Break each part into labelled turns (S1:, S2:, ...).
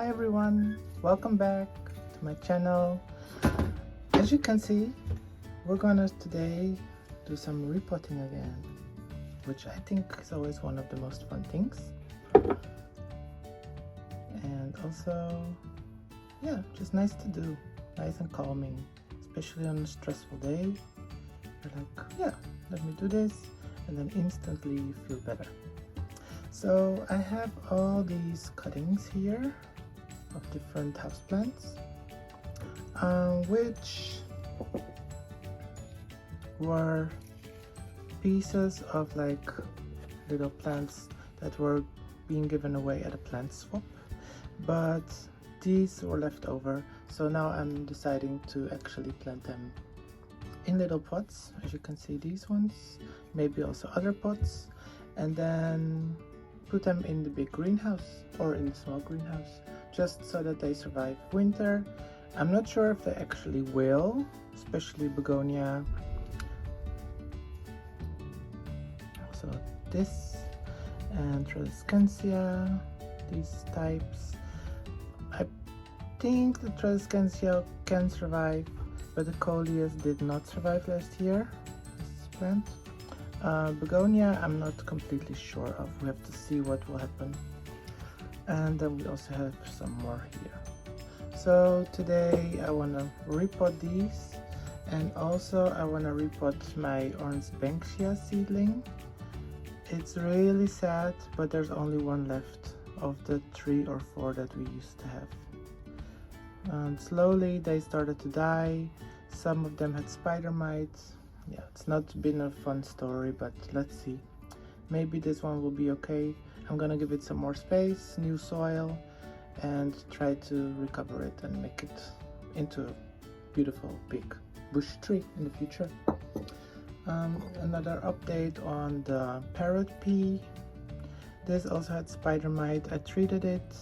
S1: Hi everyone, welcome back to my channel. As you can see, we're gonna today do some repotting again, which I think is always one of the most fun things. And also, yeah, just nice to do, nice and calming, especially on a stressful day. You're like, yeah, let me do this, and then instantly you feel better. So I have all these cuttings here of different houseplants, which were pieces of like little plants that were being given away at a plant swap, but these were left over, so now I'm deciding to actually plant them in little pots, as you can see, these ones, maybe also other pots, and then put them in the big greenhouse or in the small greenhouse, just so that they survive winter. I'm not sure if they actually will, especially begonia. So this and Tradescantia, these types. I think the Tradescantia can survive, but the Coleus did not survive last year, this plant. Begonia I'm not completely sure of, we have to see what will happen. And then we also have some more here. So today I want to repot these, and also I want to repot my orange banksia seedling. It's really sad, but there's only one left of the 3 or 4 that we used to have. And slowly they started to die. Some of them had spider mites. Yeah, it's not been a fun story, but let's see. Maybe this one will be okay. I'm gonna give it some more space, new soil, and try to recover it and make it into a beautiful big bush tree in the future. Another update on the parrot pea. This also had spider mite. I treated it.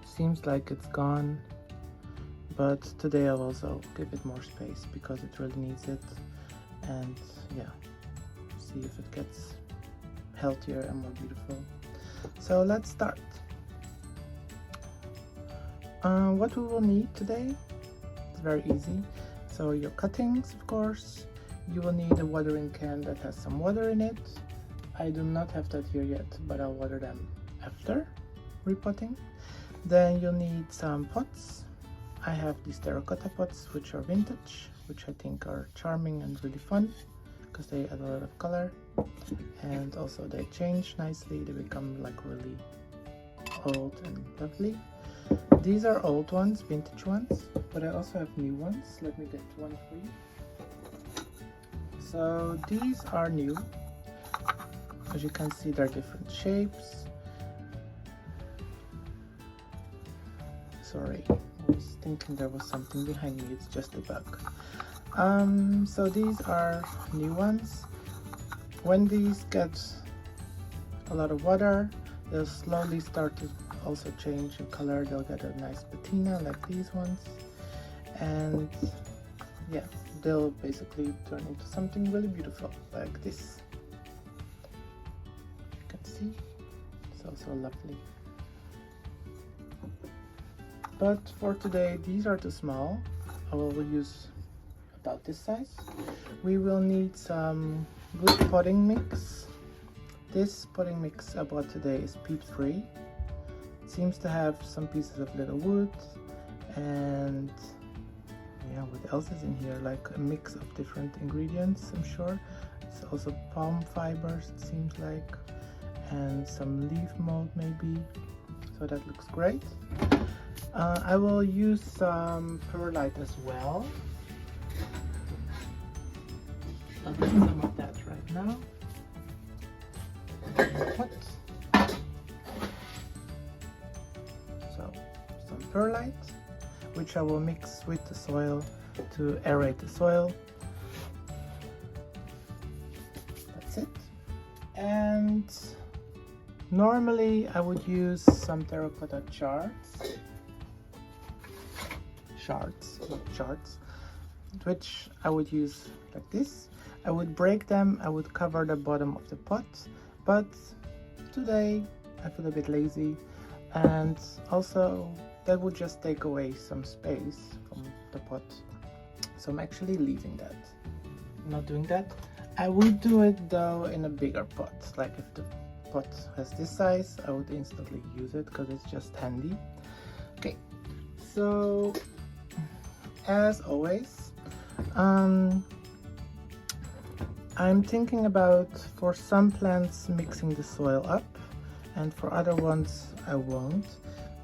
S1: Seems like it's gone, but today I'll also give it more space because it really needs it, and yeah, see if it gets healthier and more beautiful. So let's start. What we will need today, it's very easy. So your cuttings, of course. You will need a watering can that has some water in it. I do not have that here yet, but I'll water them after repotting. Then you'll need some pots. I have these terracotta pots, which are vintage, which I think are charming and really fun because they add a lot of color, and also they change nicely. They become like really old and lovely. These are old ones, vintage ones, but I also have new ones. Let me get one for you. So these are new. As you can see, they're different shapes. Sorry, I was thinking there was something behind me. It's just a bug. So these are new ones. When these get a lot of water, they'll slowly start to also change in color. They'll get a nice patina like these ones, and yeah, they'll basically turn into something really beautiful like this. You can see it's also lovely. But for today, these are too small. I will use about this size. We will need some good potting mix. This potting mix I bought today is peat-free. It seems to have some pieces of little wood, and yeah, what else is in here? Like a mix of different ingredients, I'm sure. It's also palm fibers, it seems like, and some leaf mold maybe. So that looks great. I will use some perlite as well. I'll get some of that right now. So some perlite, which I will mix with the soil to aerate the soil. That's it. And normally I would use some terracotta shards, which I would use like this. I would break them, I would cover the bottom of the pot, but today I feel a bit lazy. and also that would just take away some space from the pot, so I'm actually leaving that. I'm not doing that. I would do it though in a bigger pot, like if the pot has this size I would instantly use it because it's just handy. Okay, so as always, I'm thinking about, for some plants, mixing the soil up, and for other ones I won't.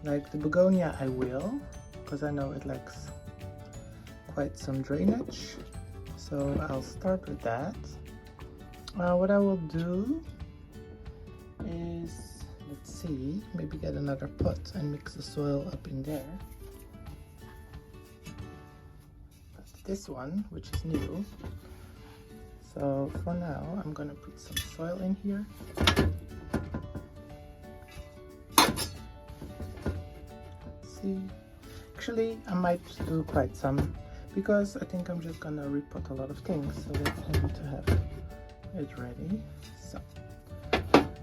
S1: Like the begonia I will, because I know it likes quite some drainage, so I'll start with that. What I will do is, let's see, maybe get another pot and mix the soil up in there. But this one, which is new, so for now I'm gonna put some soil in here. See, actually I might do quite some, because I think I'm just gonna repot a lot of things, so that I need to have it ready. So,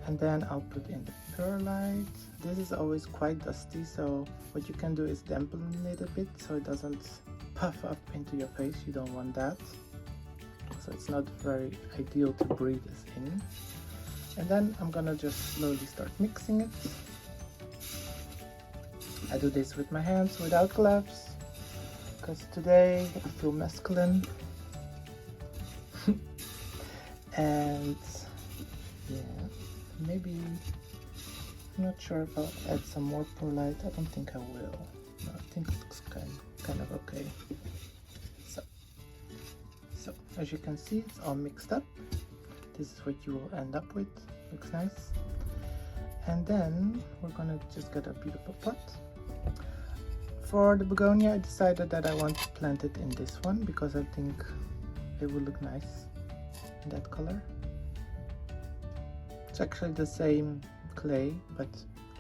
S1: and then I'll put in the perlite. This is always quite dusty, so what you can do is dampen it a bit so it doesn't puff up into your face. You don't want that, so it's not very ideal to breathe this in. And then I'm gonna just slowly start mixing it. I do this with my hands without gloves, because today I feel masculine. And yeah, maybe, I'm not sure if I'll add some more perlite. I don't think I will. No, I think it looks kind of okay. So as you can see, it's all mixed up. This is what you will end up with. Looks nice. And then we're gonna just get a beautiful pot. For the begonia, I decided that I want to plant it in this one because I think it would look nice in that color. It's actually the same clay, but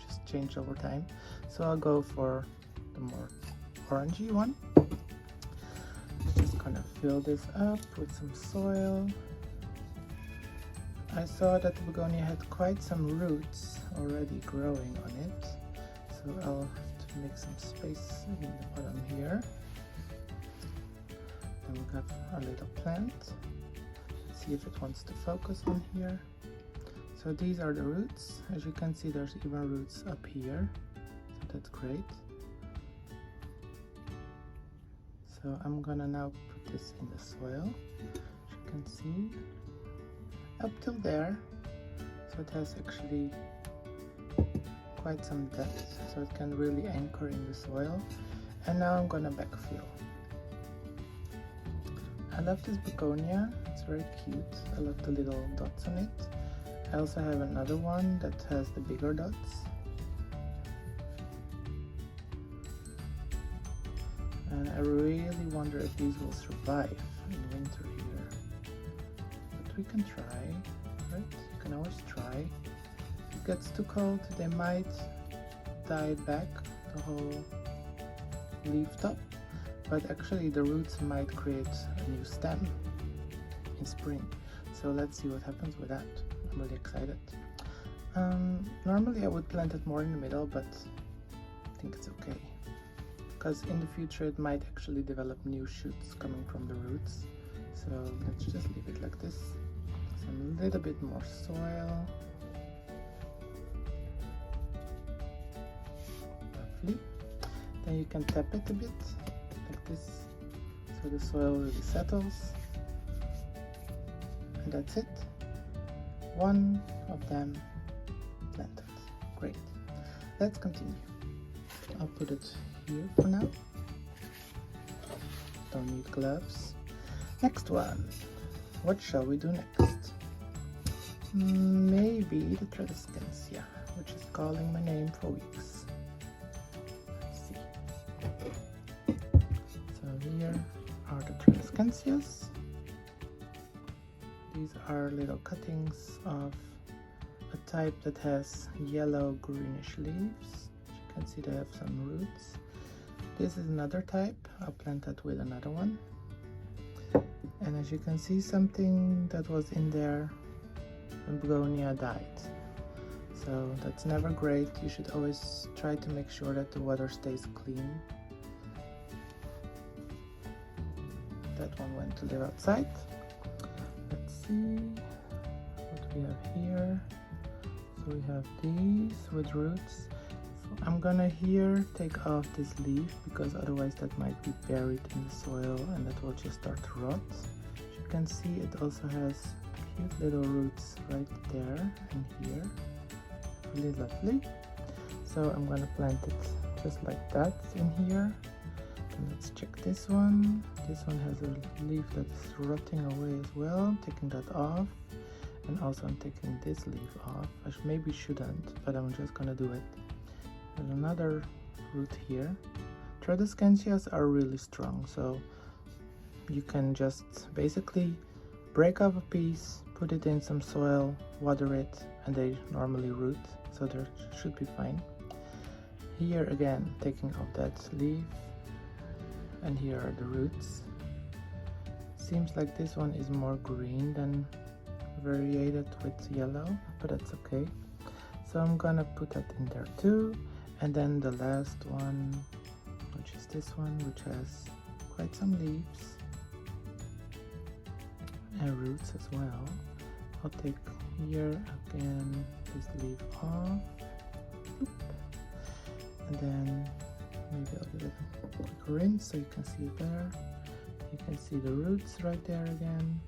S1: just changed over time. So I'll go for the more orangey one. Just gonna fill this up with some soil. I saw that the begonia had quite some roots already growing on it, so I'll have to make some space in the bottom here. Then we have our little plant. Let's see if it wants to focus on here. So these are the roots. As you can see, there's even roots up here, so that's great. So I'm gonna now put this in the soil. As you can see, up till there, so it has actually quite some depth, so it can really anchor in the soil. And now I'm gonna backfill. I love this begonia, it's very cute. I love the little dots on it. I also have another one that has the bigger dots. And I really wonder if these will survive in winter here. But we can try, right? You can always try. If it gets too cold, they might die back, the whole leaf top. But actually the roots might create a new stem in spring. So let's see what happens with that. I'm really excited. Normally I would plant it more in the middle, but I think it's okay. Because in the future it might actually develop new shoots coming from the roots. So let's just leave it like this. Some little bit more soil. Lovely. Then you can tap it a bit, like this, so the soil really settles. And that's it. One of them planted. Great. Let's continue. I'll put it here for now. Don't need gloves. Next one. What shall we do next? Maybe the Pelargonium, which is calling my name for weeks. Let's see. So here are the Pelargonium. These are little cuttings of a type that has yellow greenish leaves. As you can see, they have some roots. This is another type. I'll plant that with another one. And as you can see, something that was in there when begonia died. so that's never great. You should always try to make sure that the water stays clean. That one went to live outside. Let's see what we have here. So we have these with roots. So I'm gonna here take off this leaf because otherwise that might be buried in the soil and that will just start to rot. As you can see, it also has cute little roots right there and here. Really lovely. So I'm gonna plant it just like that in here. And let's check this one. This one has a leaf that's rotting away as well. Taking that off. And also I'm taking this leaf off. I maybe shouldn't, but I'm just gonna do it. There's another root here. Tradescansias are really strong, so you can just basically break off a piece, put it in some soil, water it, and they normally root, so they should be fine. Here again, taking off that leaf, and here are the roots. Seems like this one is more green than variated with yellow, but that's okay. So I'm gonna put that in there too. And then the last one, which is this one, which has quite some leaves and roots as well. I'll take here again this leaf off. Oop. And then maybe I'll give it a quick rinse so you can see it there. You can see the roots right there again.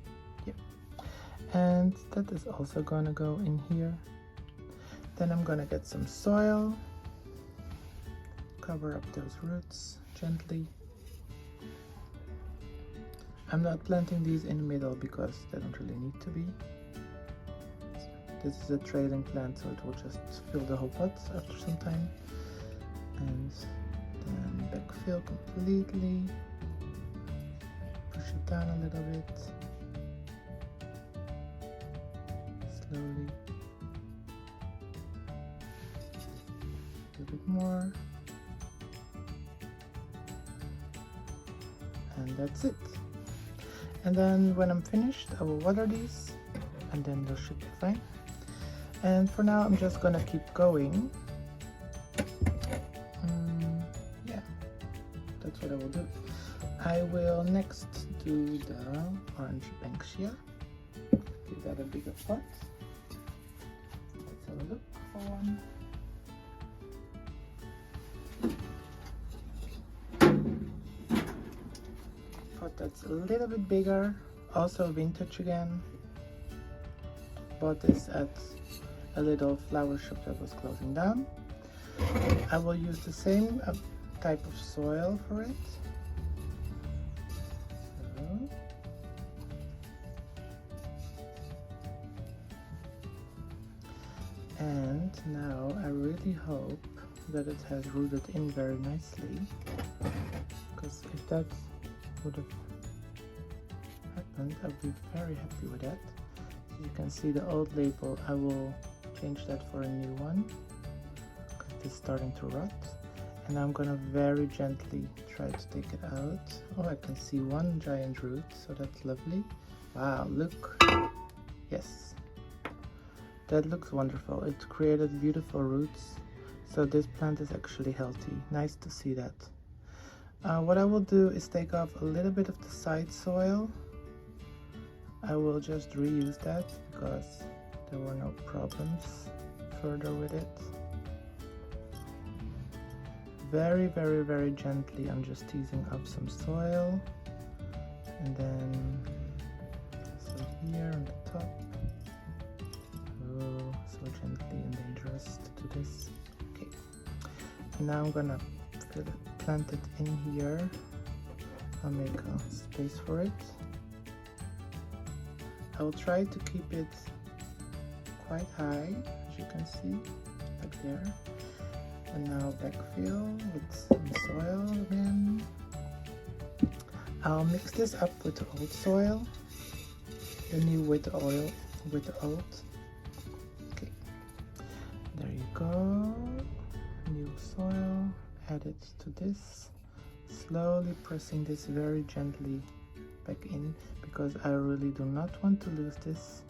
S1: Yep. And that is also gonna go in here. Then I'm gonna get some soil, cover up those roots gently. I'm not planting these in the middle because they don't really need to be. This is a trailing plant, so it will just fill the whole pot after some time. And then backfill completely. Push it down a little bit. Slowly. A little bit more. And that's it. And then when I'm finished, I will water these and then those should be fine. And for now, I'm just gonna keep going. Yeah, that's what I will do. I will next do the orange banksia. Give that a bigger pot. Let's have a look for one. Pot that's a little bit bigger, also vintage again. Bought this at a little flower shop that was closing down. I will use the same type of soil for it. So. And now I really hope that it has rooted in very nicely, because if that would have happened, I'd be very happy with that. So you can see the old label, I will change that for a new one because it's starting to rot. And I'm gonna very gently try to take it out. Oh, I can see one giant root, so that's lovely. Wow, look. Yes, that looks wonderful. It created beautiful roots, so this plant is actually healthy. Nice to see that. What I will do is take off a little bit of the side soil. I will just reuse that because there were no problems further with it. Very, very, very gently, I'm just teasing up some soil. And then, so here on the top. Oh, so gently and dangerous to do this. Okay. And now I'm gonna plant it in here. I'll make a space for it. I will try to keep it quite high, as you can see, like there. And now backfill with some soil again. I'll mix this up with the old soil, the new with the oil, with the old. Okay, there you go. New soil, add it to this. Slowly pressing this very gently back in, because I really do not want to lose this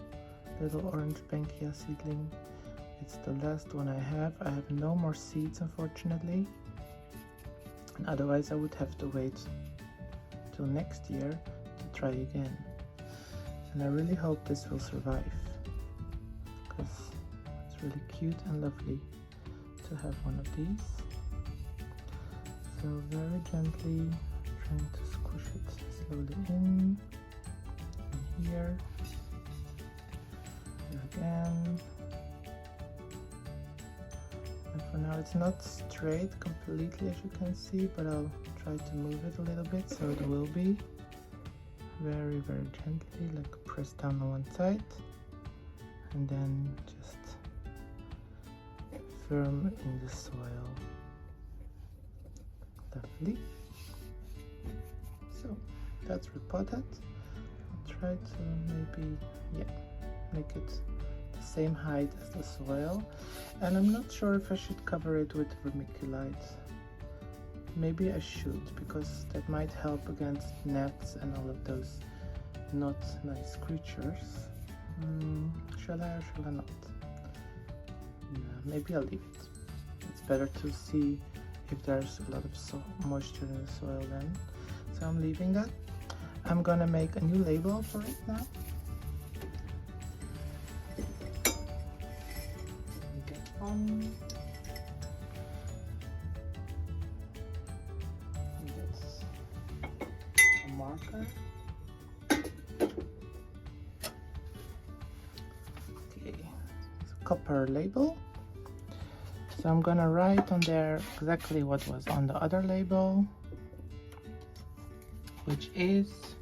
S1: little orange banksia seedling. It's the last one I have. I have no more seeds, unfortunately, and otherwise I would have to wait till next year to try again. And I really hope this will survive, because it's really cute and lovely to have one of these. So very gently trying to squish it slowly in, and here again. And for now it's not straight completely, as you can see, but I'll try to move it a little bit so it will be very gently, like press down on one side and then just firm in the soil. Lovely. So that's repotted. I'll try to maybe, make it the same height as the soil, and I'm not sure if I should cover it with vermiculite. Maybe I should, because that might help against gnats and all of those not nice creatures. Shall I or shall I not? Maybe I'll leave it. It's better to see if there's a lot of moisture in the soil then. So I'm leaving that. I'm gonna make a new label for it now. Get on. That's a marker. Okay, it's a copper label. So I'm gonna write on there exactly what was on the other label, which is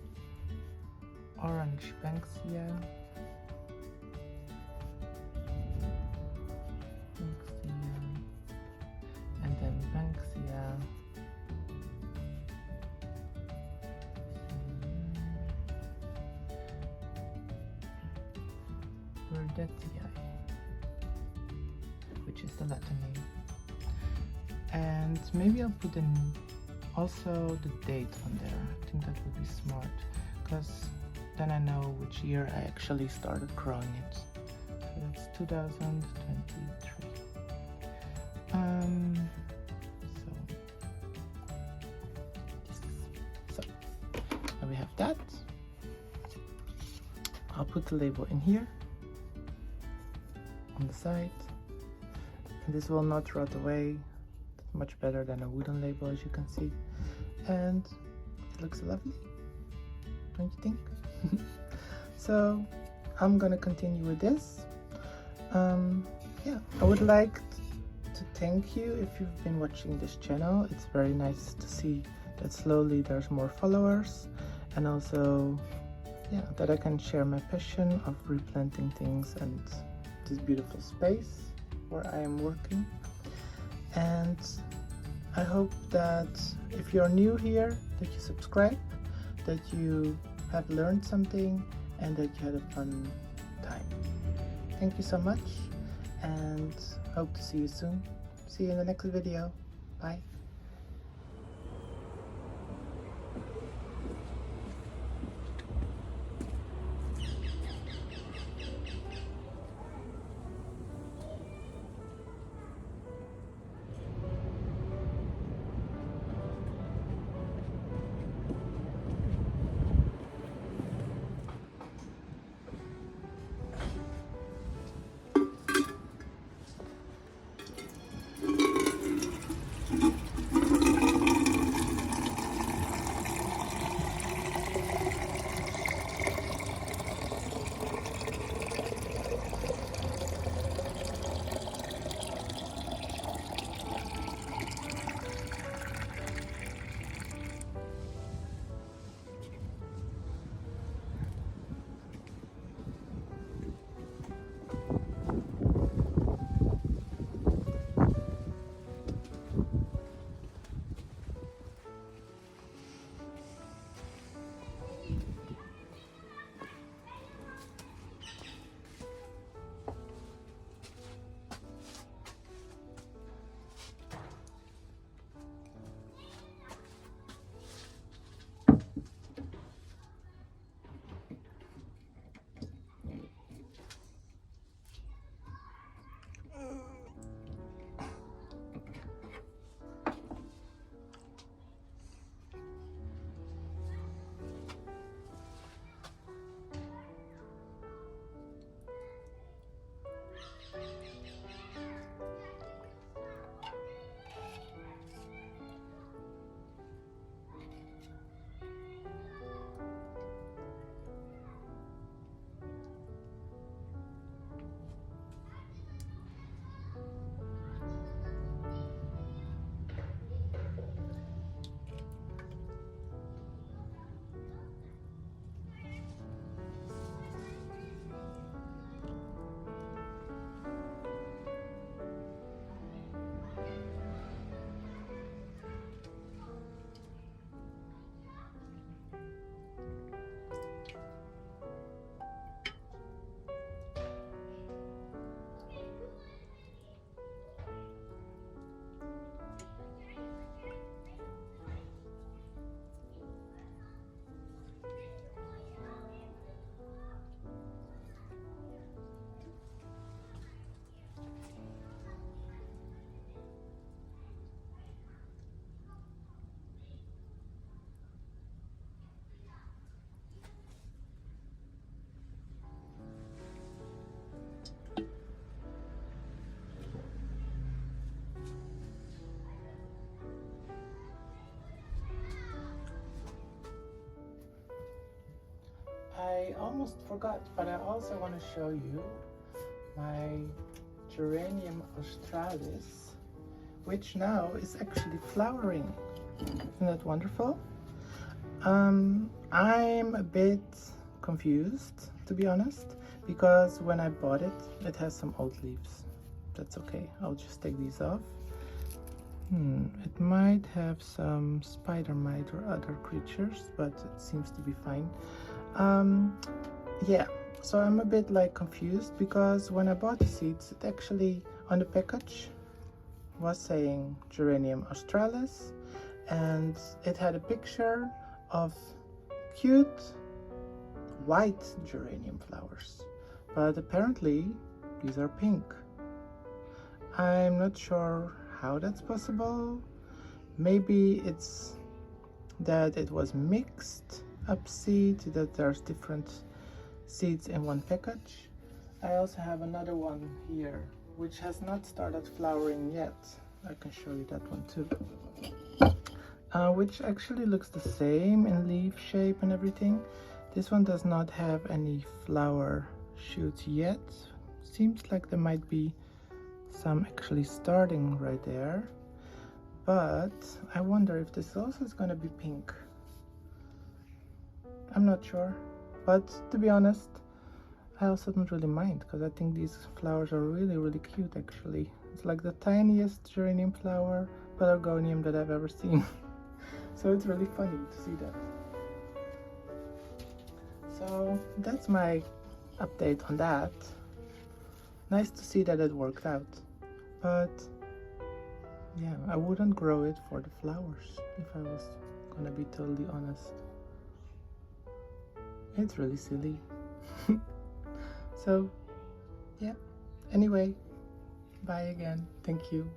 S1: orange Banksia, and then Banksia, Verdetiae, which is the Latin name. And maybe I'll put in also the date on there. I think that would be smart, because then I know which year I actually started growing it. So that's 2023. So now we have that. I'll put the label in here on the side, and this will not rot away. It's much better than a wooden label, as you can see, and it looks lovely, don't you think? So I'm gonna continue with this. I would like to thank you if you've been watching this channel. It's very nice to see that slowly there's more followers, and also that I can share my passion of replanting things and this beautiful space where I am working. And I hope that if you're new here, that you subscribe, that you have learned something, and that you had a fun time. Thank you so much, and hope to see you soon. See you in the next video. Bye. almost forgot, but I also want to show you my Geranium Australis, which now is actually flowering. Isn't that wonderful? I'm a bit confused, to be honest, because when I bought it, it has some old leaves. That's okay, I'll just take these off. It might have some spider mite or other creatures, but it seems to be fine. Yeah, so I'm a bit like confused, because when I bought the seeds, it actually on the package was saying Geranium Australis, and it had a picture of cute white geranium flowers, but apparently these are pink. I'm not sure how that's possible. Maybe it's that it was mixed up seed, that there's different seeds in one package. I also have another one here which has not started flowering yet. I can show you that one too, which actually looks the same in leaf shape and everything. This one does not have any flower shoots yet. Seems like there might be some actually starting right there, but I wonder if this also is going to be pink. I'm not sure, but to be honest, I also don't really mind, because I think these flowers are really cute actually. It's like the tiniest geranium flower Pelargonium that I've ever seen. So it's really funny to see that. So that's my update on that. Nice to see that it worked out. But yeah, I wouldn't grow it for the flowers, if I was gonna be totally honest. It's really silly. So yeah, anyway, bye again. Thank you.